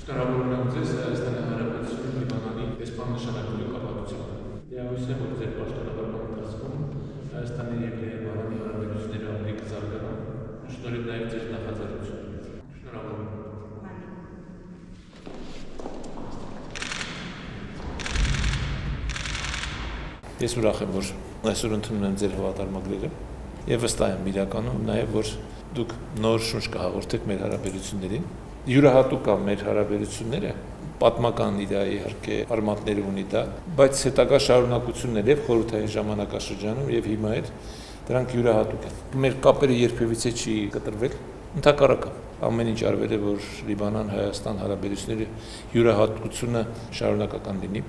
Շնորհավորում եմ ձեզ Հայաստանի Հանրապետությունում Լիբանանի դեսպաննշանակների կապակցությամբ։ Հույս եմ, որ ձեր պաշտոնավարման ընթացքում Հայաստանի և Լիբանանի հարաբերությունների ավելի կզարգանան, շնորհիվ նաև ձեր նախաձեռնություններից։ Շնորհավորում եմ։ Ես ուրախ եմ, որ այսօր ընդունում եմ ձեր հավատարմագրերը եւ վստահ եմ իրականում նաև, որ դուք նոր շունչ կհաղորդեք մեր հարաբերություններին։ Յուրահատուկ է մեր հարաբերությունները, պատմական իհարկե արմատներ ունի դա, բայց հետագա շարունակություններ եւ խորհրդային ժամանակաշրջանում եւ հիմա էլ դրանք յուրահատուկ են։ Մեր կապերը երբևիցե չի կտրվել, ընդհակառակը ամեն ինչ արվել է, որ Լիբանան-Հայաստան հարաբերությունների յուրահատկությունը շարունակական լինի։